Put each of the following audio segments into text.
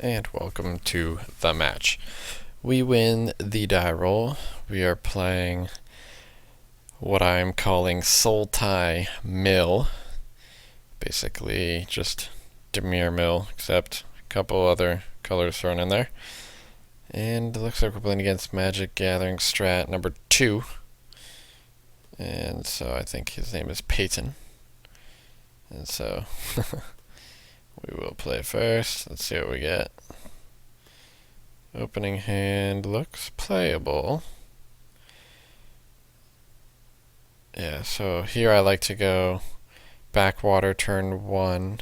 And welcome to the match. We win the die roll. We are playing what I'm calling Sultai Mill. Basically just Demir Mill, except a couple other colors thrown in there. And it looks like we're playing against Magic Gathering Strat number 2. And so I think his name is Peyton. And so we will play first. Let's see what we get. Opening hand looks playable. Yeah, so here I like to go backwater turn 1.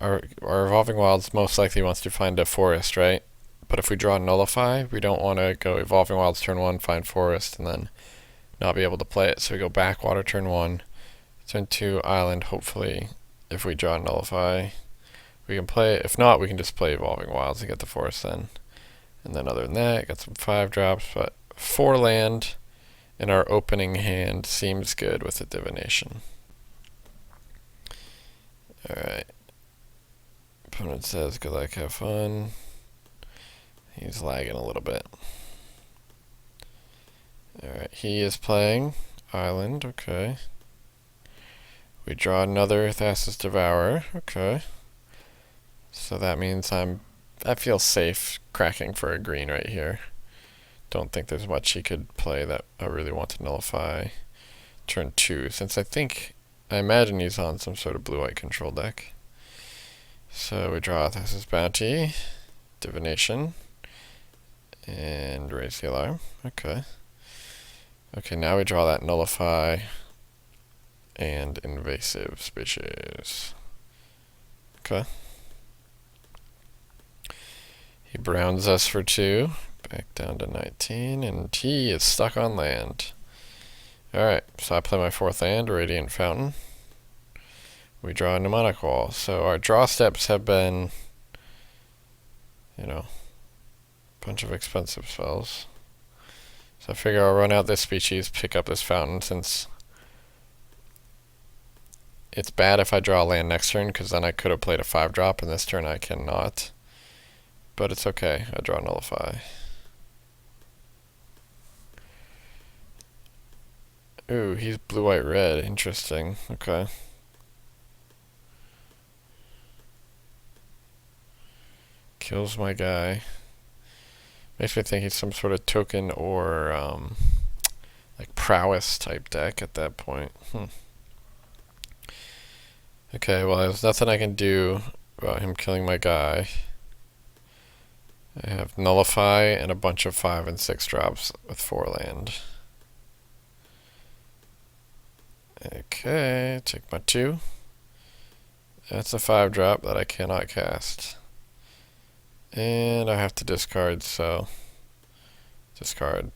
Our Evolving Wilds most likely wants to find a forest, right? But if we draw Nullify, we don't want to go Evolving Wilds turn 1, find forest, and then not be able to play it. So we go backwater turn 1, turn 2 island, hopefully if we draw Nullify we can play it. If not, we can just play Evolving Wilds and get the forest then. And then other than that, got some 5 drops, but 4 land in our opening hand seems good with the divination. Alright. Opponent says, good luck, have fun. He's lagging a little bit. Alright, he is playing island, okay. We draw another Thassa's Devourer, okay. So that means I feel safe cracking for a green right here. Don't think there's much he could play that I really want to nullify. Turn 2, since I imagine he's on some sort of blue-white control deck. So we draw Thassa's Bounty, Divination, and raise the alarm. Okay. Okay, now we draw that Nullify and Invasive Species. Okay. He browns us for 2, back down to 19, and he is stuck on land. Alright, so I play my 4th land, Radiant Fountain. We draw a Mnemonic Wall. So our draw steps have been, a bunch of expensive spells. So I figure I'll run out this species, pick up this fountain, since it's bad if I draw a land next turn, because then I could have played a 5-drop, and this turn I cannot. But it's okay, I draw Nullify. Ooh, he's blue-white-red, interesting, okay. Kills my guy. Makes me think he's some sort of token or like prowess type deck at that point. Okay, well there's nothing I can do about him killing my guy. I have Nullify and a bunch of 5 and 6 drops with 4 land. Okay, take my 2. That's a 5-drop that I cannot cast. And I have to discard, so discard.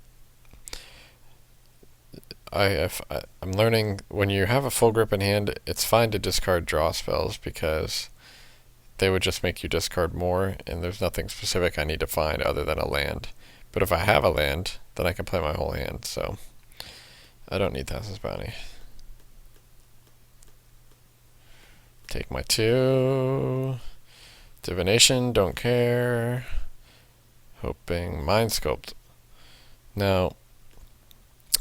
I'm learning when you have a full grip in hand, it's fine to discard draw spells because they would just make you discard more, and there's nothing specific I need to find other than a land. But if I have a land, then I can play my whole hand, so I don't need Thassa's Bounty. Take my 2. Divination, don't care. Hoping Mind Sculpt. Now,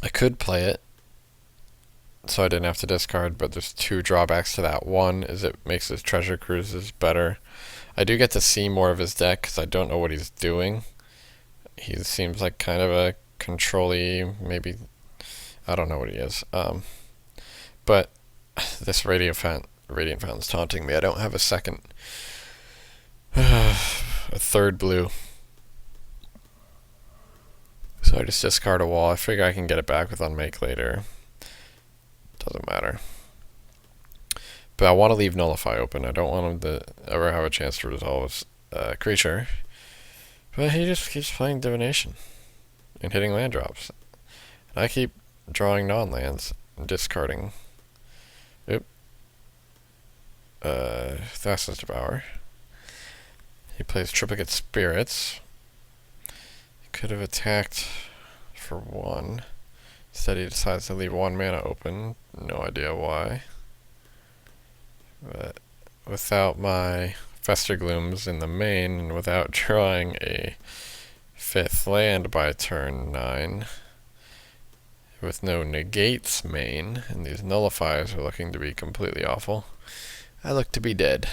I could play it, so I didn't have to discard, but there's 2 drawbacks to that. One is it makes his treasure cruises better. I do get to see more of his deck, because I don't know what he's doing. He seems like kind of a control-y, maybe, I don't know what he is. But this Radiant Fountain's taunting me. I don't have a second... a 3rd blue. So I just discard a wall. I figure I can get it back with Unmake later. Doesn't matter. But I want to leave Nullify open. I don't want him to ever have a chance to resolve his creature. But he just keeps playing Divination and hitting land drops. And I keep drawing non-lands and discarding. Oop. Thassa's Devourer. He plays Triplicate Spirits. He could have attacked for 1. Instead he decides to leave 1 mana open. No idea why. But without my Fester Glooms in the main, and without drawing a 5th land by turn 9, with no negates main, and these nullifiers are looking to be completely awful, I look to be dead.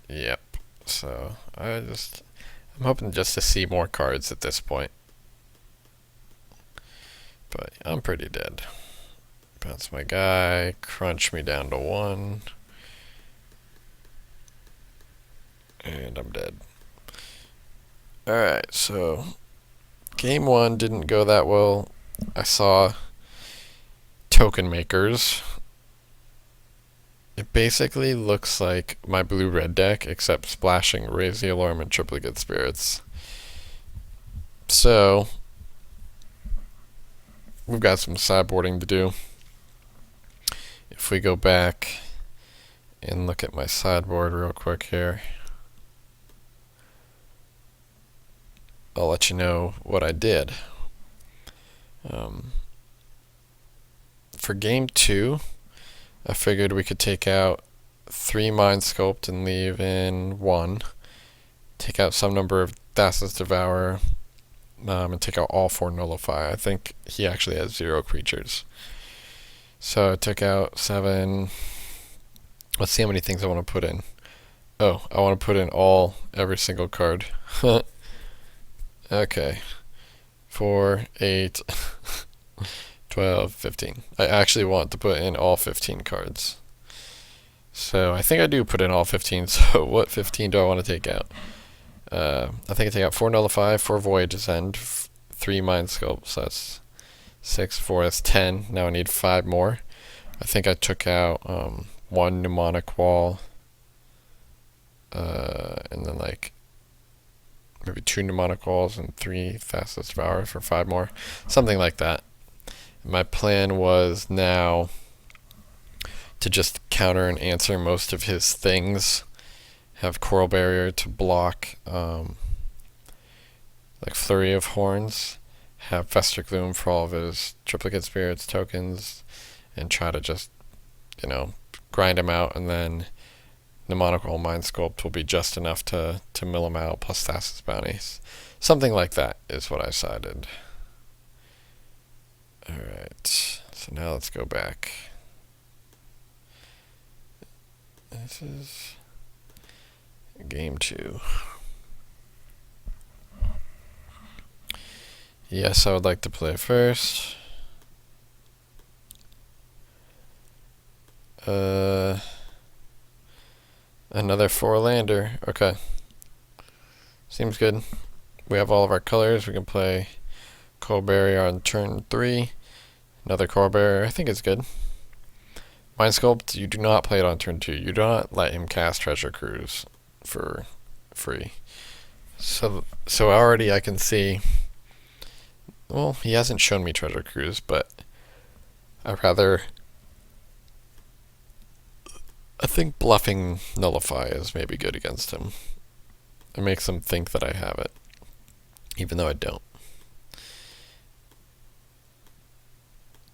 Yep. So I'm hoping just to see more cards at this point. But I'm pretty dead. Bounce my guy, crunch me down to 1. And I'm dead. Alright, so game 1 didn't go that well. I saw token makers. It basically looks like my blue-red deck, except splashing Raise the Alarm and Triplicate Spirits. So we've got some sideboarding to do. If we go back and look at my sideboard real quick here, I'll let you know what I did. For game 2, I figured we could take out 3 Mind Sculpt and leave in 1. Take out some number of Thassa's Devour, and take out all 4 Nullify. I think he actually has 0 creatures. So I took out 7. Let's see how many things I want to put in. Oh, I want to put in every single card. Okay. 4, 8, 12, 15. I actually want to put in all 15 cards. So I think I do put in all 15, so what 15 do I want to take out? I think I take out 4 Nullify, 4 Voyage's End, 3 Mind Sculpt, so that's 6, 4, that's 10. Now I need 5 more. I think I took out 1 Mnemonic Wall, and then like maybe 2 Mnemonic Walls and 3 Thassa's Devour for 5 more. Something like that. My plan was now to just counter and answer most of his things. Have Coral Barrier to block like Flurry of Horns. Have Fester Gloom for all of his Triplicate Spirits tokens. And try to just, grind him out, and then Mnemonic Wall Mind Sculpt will be just enough to mill him out, plus Thassa's Bounties. Something like that is what I decided. Alright, so now let's go back. This is game 2. Yes, I would like to play first. Another 4-lander. Okay. Seems good. We have all of our colors. We can play Coral Barrier on turn 3. Another Coral Barrier. I think it's good. Mind Sculpt, you do not play it on turn 2. You do not let him cast Treasure Cruise for free. So already I can see, well, he hasn't shown me Treasure Cruise, but I think bluffing Nullify is maybe good against him. It makes him think that I have it, even though I don't.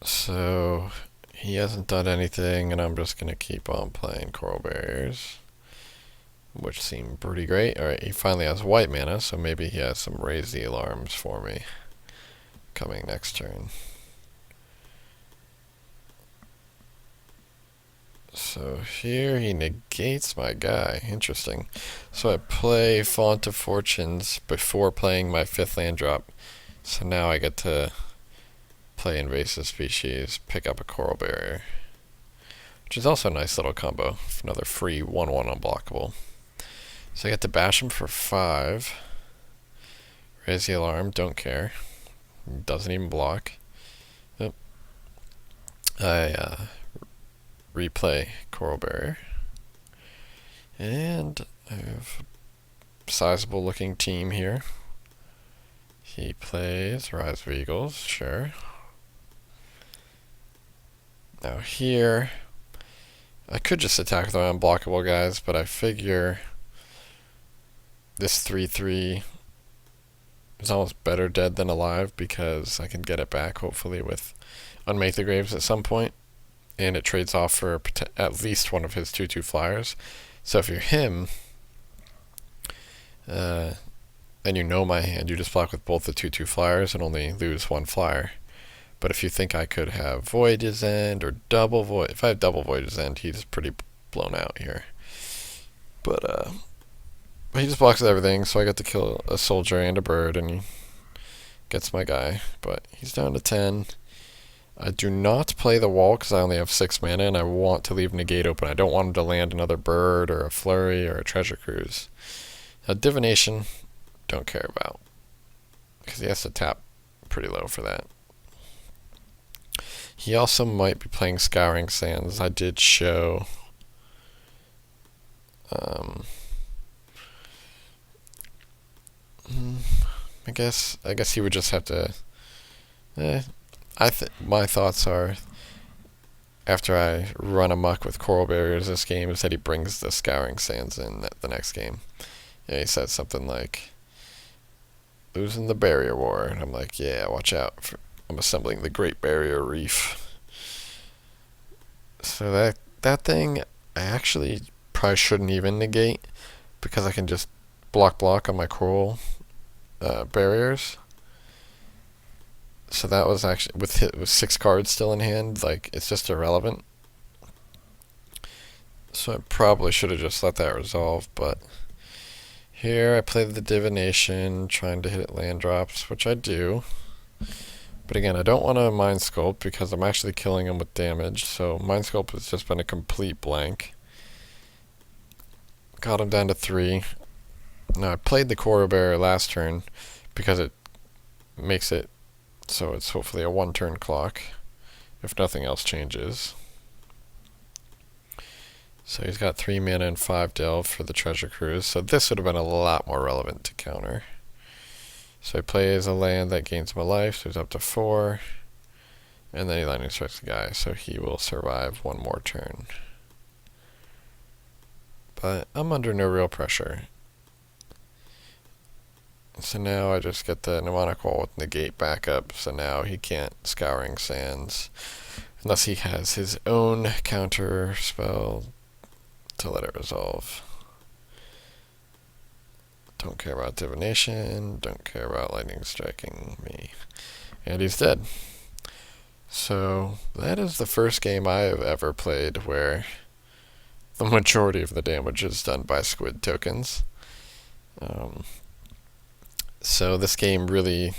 So he hasn't done anything, and I'm just going to keep on playing Coral Barriers, which seem pretty great. Alright, he finally has white mana, so maybe he has some Raise the Alarms for me coming next turn. So here he negates my guy. Interesting. So I play Font of Fortunes before playing my 5th land drop. So now I get to play Invasive Species, pick up a Coral Barrier, which is also a nice little combo. Another free 1/1 unblockable. So I get to bash him for 5. Raise the Alarm, don't care. Doesn't even block. Yep. I replay Coral Barrier. And I have a sizable looking team here. He plays Rise of Eagles, sure. Now here, I could just attack the unblockable guys, but I figure this 3/3 is almost better dead than alive, because I can get it back hopefully with Unmake the Graves at some point. and it trades off for at least one of his 2/2 flyers. So if you're him, and you know my hand, you just block with both the 2/2 flyers and only lose one flyer. But if you think I could have Voyage's End or double Void, if I have double Voyage's End, he's pretty blown out here. But he just blocks everything, so I get to kill a soldier and a bird, and he gets my guy. But he's down to 10. I do not play the wall because I only have 6 mana, and I want to leave negate open. I don't want him to land another bird or a flurry or a treasure cruise. Divination, don't care about, because he has to tap pretty low for that. He also might be playing Scouring Sands. I did show I guess he would just have to. My thoughts are, after I run amok with Coral Barriers this game, is that he brings the Scouring Sands in the next game. Yeah, he said something like, "Losing the Barrier War," and I'm like, yeah, watch out. I'm assembling the Great Barrier Reef. So that thing, I actually probably shouldn't even negate, because I can just block on my coral barriers. So that was actually, with 6 cards still in hand, like, it's just irrelevant. So I probably should have just let that resolve, but here I play the Divination, trying to hit land drops, which I do. But again, I don't want to Mind Sculpt because I'm actually killing him with damage, so Mind Sculpt has just been a complete blank. Got him down to 3. Now I played the Coral Barrier last turn because it makes it so it's hopefully a 1-turn clock, if nothing else changes. So he's got 3 mana and 5 delve for the Treasure Cruise, so this would have been a lot more relevant to counter. So he plays a land that gains him a life, so he's up to 4. And then he lightning strikes the guy, so he will survive 1 more turn. But I'm under no real pressure. So now I just get the Mnemonic Wall with negate back up, so now he can't Scouring Sands unless he has his own counter spell to let it resolve. Don't care about Divination, don't care about lightning striking me. And he's dead. So that is the first game I have ever played where the majority of the damage is done by squid tokens. So this game really,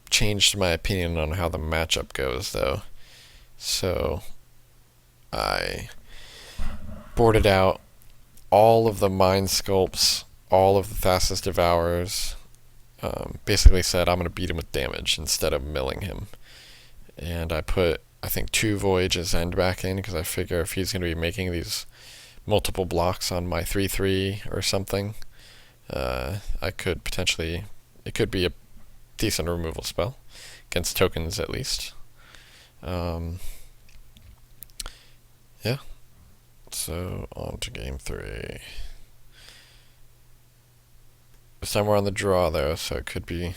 changed my opinion on how the matchup goes, though. So I boarded out all of the Mind Sculpts, all of the Thassa's Devourers, basically said I'm going to beat him with damage instead of milling him. And I put, I think, 2 Voyage's End back in, because I figure if he's going to be making these multiple blocks on my 3/3 or something, I could potentially, it could be a decent removal spell, against tokens at least. Yeah. So, on to game 3. This time we're on the draw, though, so it could be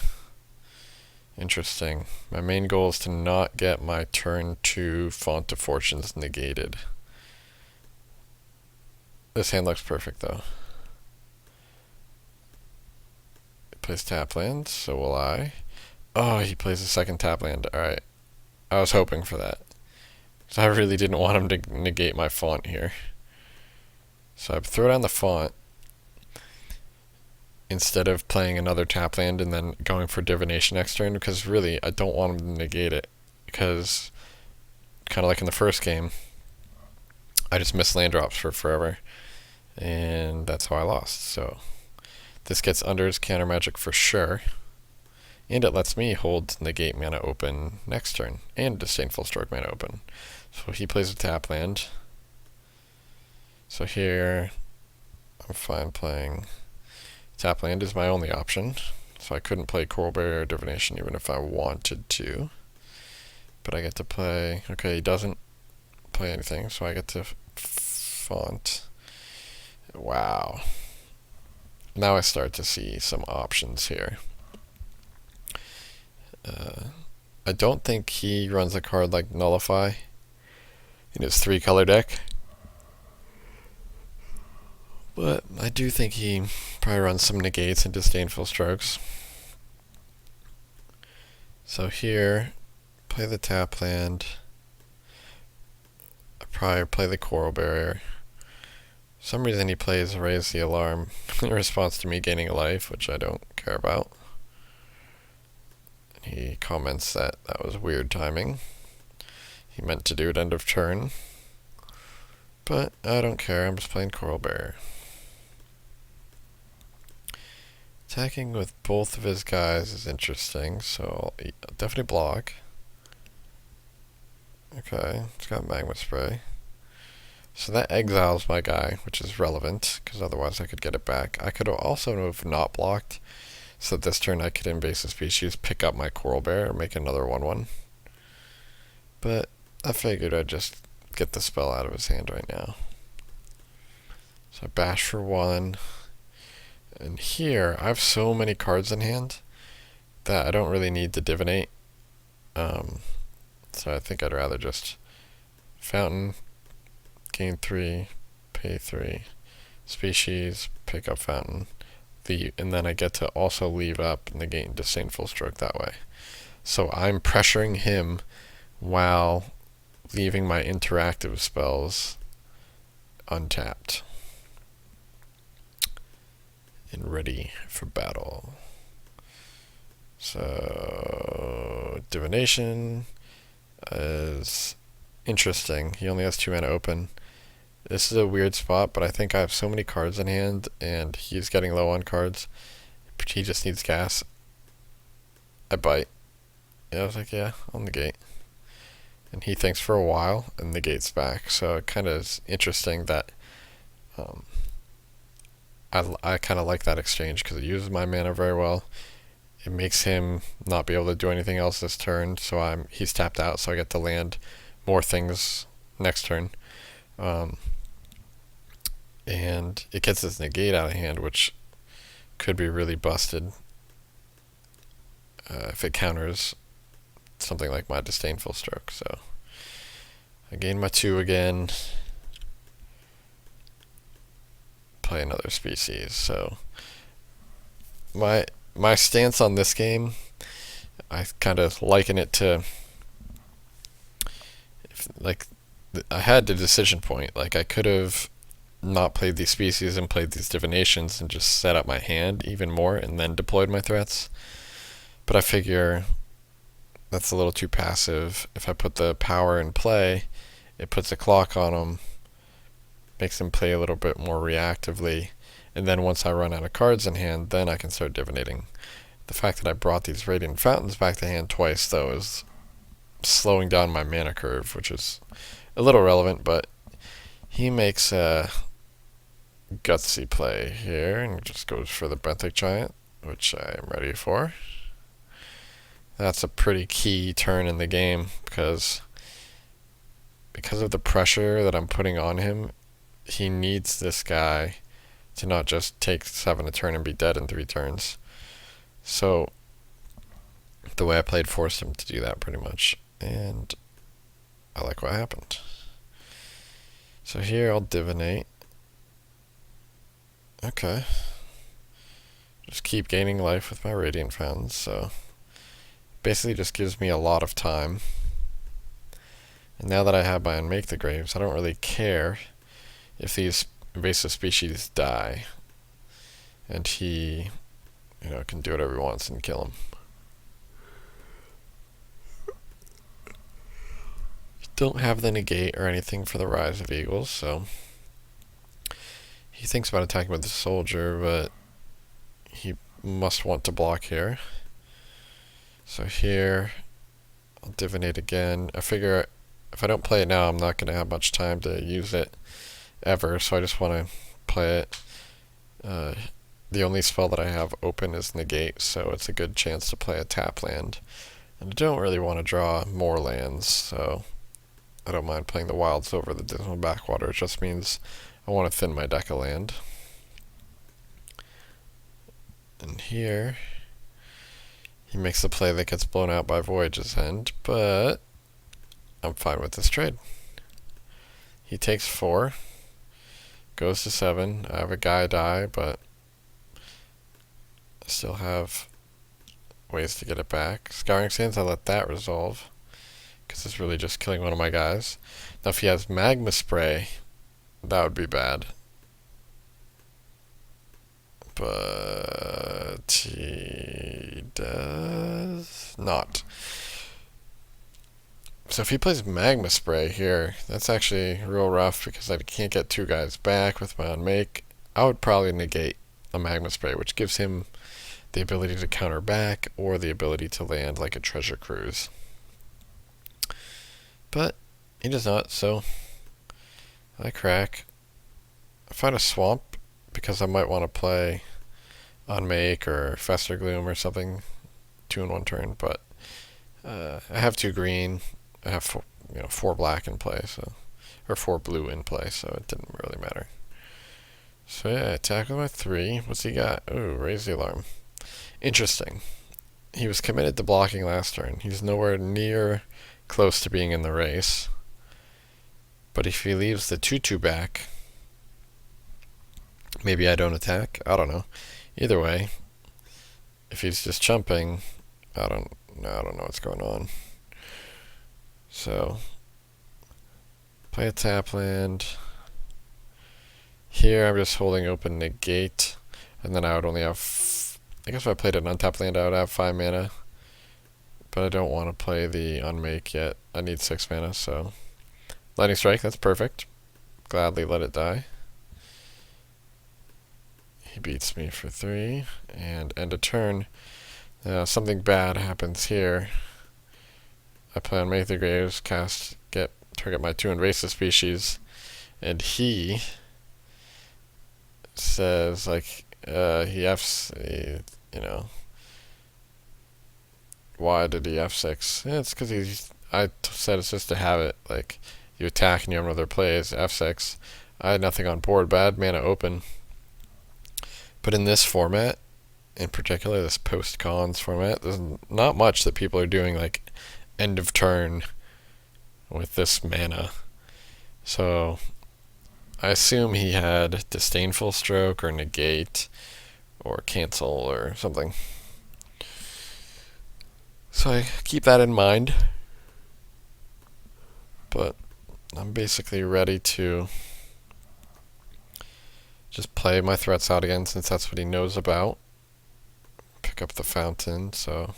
interesting. My main goal is to not get my turn 2 Font of Fortunes negated. This hand looks perfect, though. He plays tap land, so will I. Oh, he plays a second tap land. Alright. I was hoping for that. So I really didn't want him to negate my font here. So I throw down the font instead of playing another tap land and then going for Divination next turn, because really I don't want him to negate it, because kind of like in the first game, I just missed land drops for forever, and that's how I lost. So this gets under his counter magic for sure, and it lets me hold negate mana open next turn, and disdainful stroke mana open. So he plays a tap land. So here, I'm fine playing tap land is my only option. So I couldn't play Coral Barrier or Divination even if I wanted to. But I get to play, okay, he doesn't play anything, so I get to font. Wow. Now I start to see some options here. I don't think he runs a card like Nullify in his 3-color deck. But I do think he probably runs some negates and disdainful strokes. So here, play the tap land. I probably play the Coral Barrier. For some reason he plays Raise the Alarm in response to me gaining a life, which I don't care about. And he comments that that was weird timing. He meant to do it end of turn. But I don't care, I'm just playing Coral Barrier. Attacking with both of his guys is interesting, so I'll definitely block. Okay, it's got Magma Spray. So that exiles my guy, which is relevant, because otherwise I could get it back. I could also have not blocked, so this turn I could invasive species, pick up my Coral Bear, and make another 1/1. But I figured I'd just get the spell out of his hand right now. So I bash for 1. And here, I have so many cards in hand that I don't really need to divinate. So I think I'd rather just Fountain, gain 3, pay 3, species, pick up Fountain, and then I get to also leave up and negate Disdainful Stroke that way. So I'm pressuring him while leaving my interactive spells untapped and ready for battle. So divination is interesting. He only has 2 mana open. This is a weird spot, but I think I have so many cards in hand and he's getting low on cards. He just needs gas. I bite. Yeah, I was like, yeah, I'll negate. And he thinks for a while and negates back. So it kind of is interesting that I kind of like that exchange because it uses my mana very well. It makes him not be able to do anything else this turn, so he's tapped out, so I get to land more things next turn. And it gets this negate out of hand, which could be really busted if it counters something like my Disdainful Stroke. So I gain my 2 again. Play another species. So my stance on this game, I kind of liken it to I had the decision point. Like I could have not played these species and played these divinations and just set up my hand even more and then deployed my threats. But I figure that's a little too passive. If I put the power in play, it puts a clock on him, makes him play a little bit more reactively, and then once I run out of cards in hand, then I can start divinating. The fact that I brought these Radiant Fountains back to hand twice, though, is slowing down my mana curve, which is a little relevant, but he makes a gutsy play here and just goes for the Benthic Giant, which I am ready for. That's a pretty key turn in the game because of the pressure that I'm putting on him, he needs this guy to not just take 7 a turn and be dead in 3 turns. So the way I played forced him to do that pretty much, and I like what happened. So here I'll divinate. Okay. Just keep gaining life with my Radiant Fountains, so basically just gives me a lot of time. And now that I have my Unmake the Graves, I don't really care if these invasive species die. And he, can do whatever he wants and kill them. Don't have the negate or anything for the Rise of Eagles, so he thinks about attacking with the soldier, but he must want to block here. So here, I'll divinate again. I figure if I don't play it now, I'm not going to have much time to use it ever, so I just want to play it. The only spell that I have open is negate, so it's a good chance to play a tap land. And I don't really want to draw more lands, so I don't mind playing the Wilds over the Dismal Backwater. It just means I want to thin my deck of land. And here, He makes a play that gets blown out by Voyage's End, but I'm fine with this trade. He takes 4, goes to 7. I have a guy die, but I still have ways to get it back. Scouring Sands, I let that resolve, because it's really just killing one of my guys. Now if he has Magma Spray, that would be bad. But he does not. So if he plays Magma Spray here, that's actually real rough because I can't get 2 guys back with my unmake. I would probably negate a Magma Spray, which gives him the ability to counter back or the ability to land like a treasure cruise. But he does not, so I crack. I find a swamp because I might want to play Unmake or Fester Gloom or something 2 in 1 turn, but I have 2 green. I have 4 black in play, so or 4 blue in play, so it didn't really matter. So yeah, attack with my 3. What's he got? Ooh, raise the alarm. Interesting. He was committed to blocking last turn. He's nowhere near close to being in the race. But if he leaves the 2/2 back, maybe I don't attack. I don't know. Either way, if he's just chumping, I don't know what's going on. So play a tap land. Here I'm just holding open negate, and then I would only have, I guess if I played an untapped land I would have 5 mana. But I don't want to play the unmake yet. I need 6 mana, so Lightning Strike, that's perfect. Gladly let it die. He beats me for 3, and end of turn. Now something bad happens here. I play on Make the Graves, target my 2 invasive species, and he says he F's, why did he F6? Yeah, it's because I said it's just to have it, like, you attack and you have another plays, F6. I had nothing on board, bad mana open. But in this format, in particular, this post-cons format, there's not much that people are doing, like, end of turn with this mana. So I assume he had Disdainful Stroke or Negate or Cancel or something. So I keep that in mind. But I'm basically ready to just play my threats out again since that's what he knows about. Pick up the Fountain, so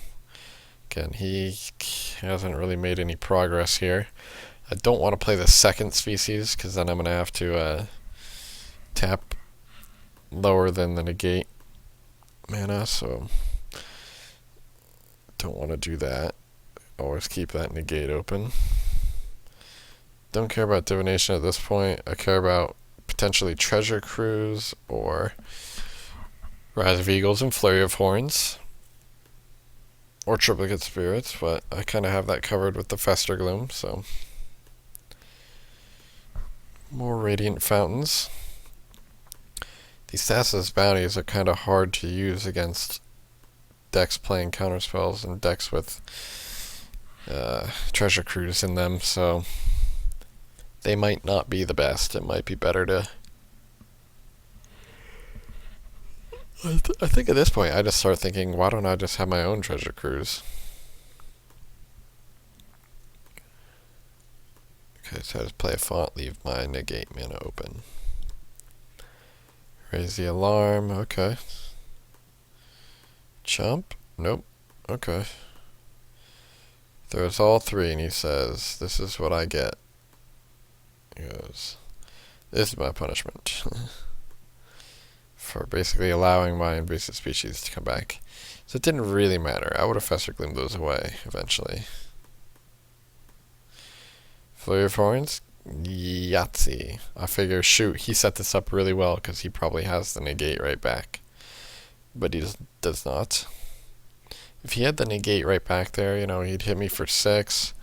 again, he hasn't really made any progress here. I don't want to play the second species because then I'm going to have to tap lower than the negate mana, so don't want to do that. Always keep that negate open. Don't care about divination at this point. I care about potentially Treasure Cruise or Rise of Eagles and Flurry of Horns. Or Triplicate Spirits, but I kind of have that covered with the Fester Gloom, so. More Radiant Fountains. These Thassa's Bounties are kind of hard to use against decks playing counterspells and decks with Treasure Cruise in them, so they might not be the best. It might be better to... I think at this point I just start thinking, why don't I just have my own Treasure Cruise? Okay, so I just play a font, leave my negate mana open. Raise the alarm, okay. Chump? Nope. Okay. Throws all 3 and he says, this is what I get. He goes, this is my punishment. For basically allowing my invasive species to come back. So it didn't really matter. I would have Fester Gloomed those away eventually. Flurry of Horns? Yahtzee. I figure, shoot, he set this up really well because he probably has the negate right back. But he does not. If he had the negate right back there, he'd hit me for 6.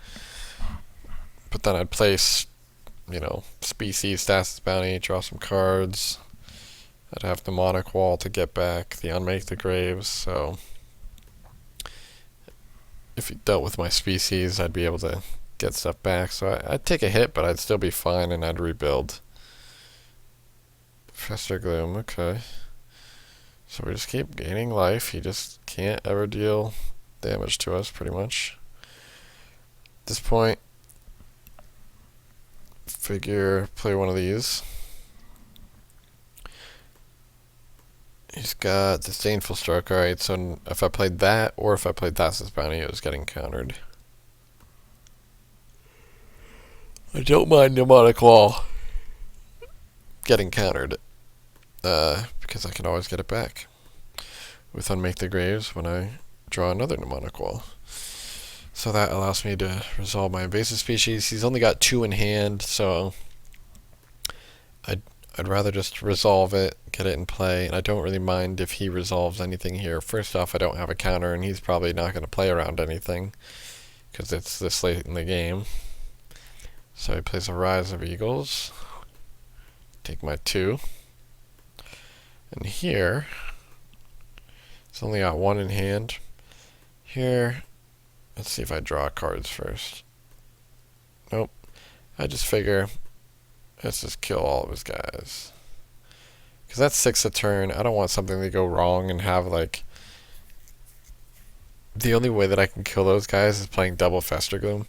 But then I'd place, species, Thassa's Bounty, draw some cards. I'd have Demonic Wall to get back, the Unmake the Graves, so if he dealt with my species, I'd be able to get stuff back. So I'd take a hit, but I'd still be fine, and I'd rebuild. Fester Gloom, okay. So we just keep gaining life. He just can't ever deal damage to us, pretty much. At this point, figure play one of these. He's got Disdainful Stroke. Alright, so if I played that, or if I played Thassa's Bounty, it was getting countered. I don't mind Mnemonic Wall getting countered, because I can always get it back with Unmake the Graves when I draw another Mnemonic Wall. So that allows me to resolve my invasive species. He's only got 2 in hand, so I'd rather just resolve it, get it in play, and I don't really mind if he resolves anything here. First off, I don't have a counter, and he's probably not going to play around anything, because it's this late in the game. So he plays a Rise of Eagles. Take my 2. And here, it's only got 1 in hand. Here, let's see if I draw cards first. Nope. I just figure, let's just kill all of his guys. Because that's 6 a turn. I don't want something to go wrong and have, like... The only way that I can kill those guys is playing double Fester Gloom.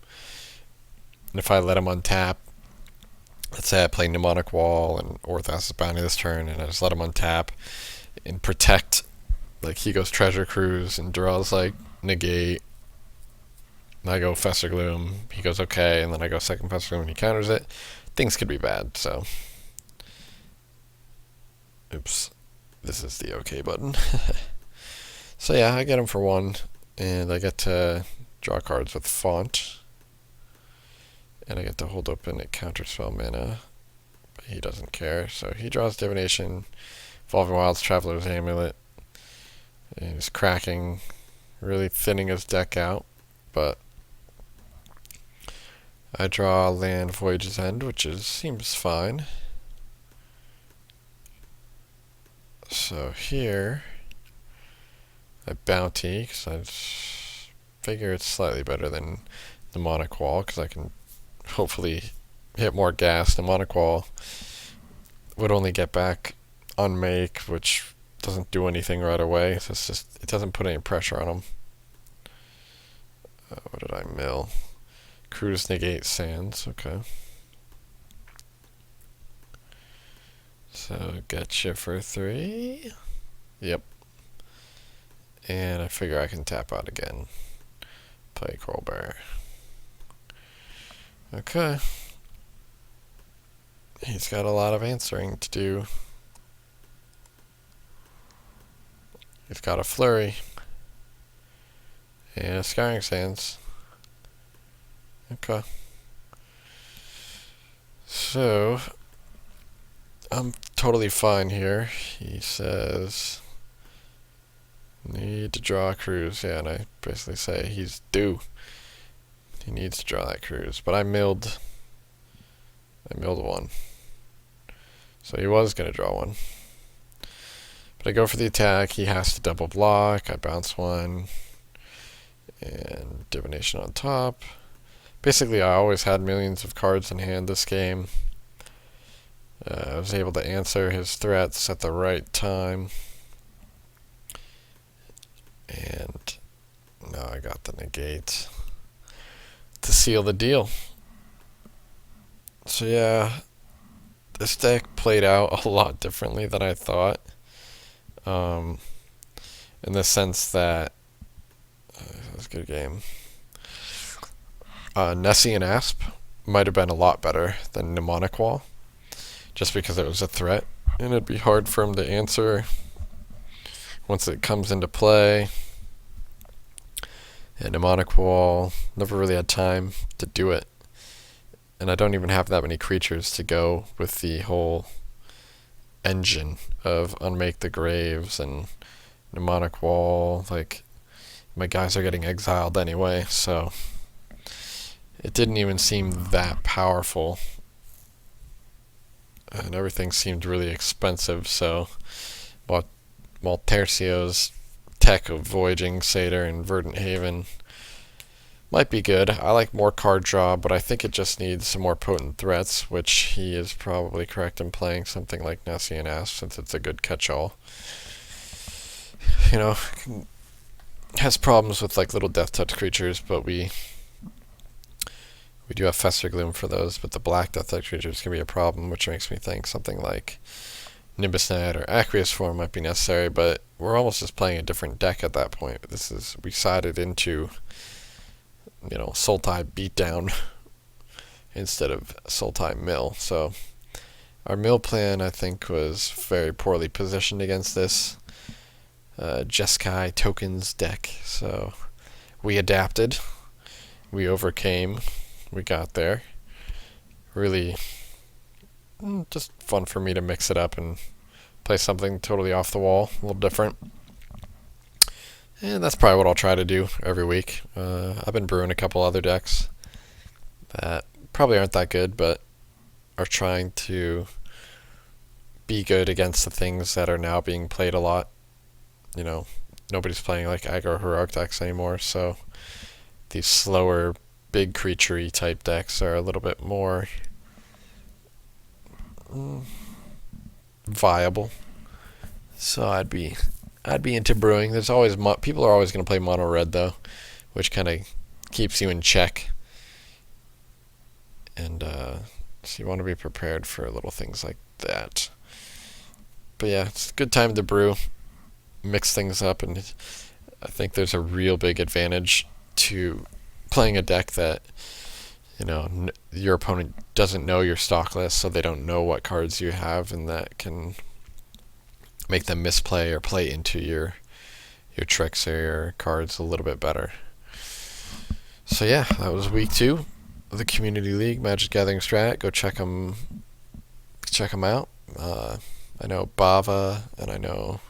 And if I let him untap, let's say I play Mnemonic Wall and or Thassa's Bounty this turn, and I just let him untap and protect, like he goes Treasure Cruise and draws like Negate, and I go Fester Gloom, he goes okay, and then I go second Fester Gloom and he counters it. Things could be bad, so... Oops. This is the OK button. So yeah, I get him for 1, and I get to draw cards with Font. And I get to hold open at counterspell mana. But he doesn't care, so he draws Divination, Evolving Wilds, Traveler's Amulet. And he's cracking, really thinning his deck out, but I draw land Voyage's End, which seems fine. So here, I bounty, because I figure it's slightly better than Mnemonic Wall, because I can hopefully hit more gas. Mnemonic Wall would only get back Unmake, which doesn't do anything right away. So it's just, it doesn't put any pressure on him. What did I mill? Cruise Negate Sands, okay. So get you for 3. Yep. And I figure I can tap out again. Play Coral Bear. Okay. He's got a lot of answering to do. He's got a Flurry. And a Scouring Sands. Okay. So, I'm totally fine here. He says, need to draw a cruise. Yeah, and I basically say he's due. He needs to draw that cruise. But I milled 1. So he was going to draw 1. But I go for the attack. He has to double block. I bounce 1. And Divination on top. Basically, I always had millions of cards in hand this game. I was able to answer his threats at the right time. And now I got the negate to seal the deal. So yeah, this deck played out a lot differently than I thought. In the sense that it was a good game. Nessie and Asp might have been a lot better than Mnemonic Wall, just because it was a threat, and it'd be hard for him to answer once it comes into play. And Mnemonic Wall never really had time to do it, and I don't even have that many creatures to go with the whole engine of Unmake the Graves and Mnemonic Wall. Like, my guys are getting exiled anyway, so it didn't even seem that powerful, and everything seemed really expensive. So while Tercio's tech of Voyaging Satyr and Verdant Haven Might be good. I like more card draw, but I think it just needs some more potent threats, which he is probably correct in playing something like Nessie and Asp, since it's a good catch-all. You know, has problems with like little death touch creatures, but we do have Fester Gloom for those, but the black death touch creatures can be a problem, which makes me think something like Nimbus Knight or Aqueous Form might be necessary, but we're almost just playing a different deck at that point. We sided into, Sultai Beatdown instead of Sultai Mill. So our mill plan, I think, was very poorly positioned against this Jeskai tokens deck. So we adapted, we overcame, we got there. Really just fun for me to mix it up and play something totally off the wall, a little different. And that's probably what I'll try to do every week. I've been brewing a couple other decks that probably aren't that good, but are trying to be good against the things that are now being played a lot. Nobody's playing like aggro heroic decks anymore, so these slower, big creature-y type decks are a little bit more viable. So I'd be into brewing. There's always people are always going to play mono red though, which kind of keeps you in check. And so you want to be prepared for little things like that. But yeah, it's a good time to brew, mix things up, and I think there's a real big advantage to playing a deck that your opponent doesn't know your stock list, so they don't know what cards you have, and that can make them misplay or play into your tricks or your cards a little bit better. So yeah, that was week 2 of the Community League Magic Gathering Strat. Go check them out. I know Bava, and I know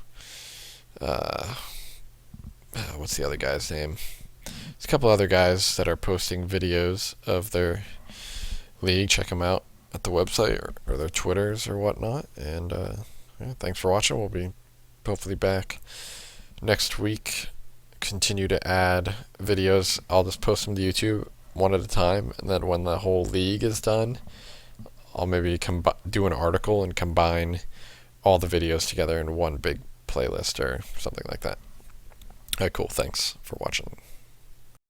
what's the other guy's name? There's a couple other guys that are posting videos of their league. Check them out at the website or their Twitters or whatnot. And thanks for watching. We'll be hopefully back next week. Continue to add videos. I'll just post them to YouTube one at a time, and then when the whole league is done, I'll maybe do an article and combine all the videos together in one big playlist or something like that. Alright, cool. Thanks for watching.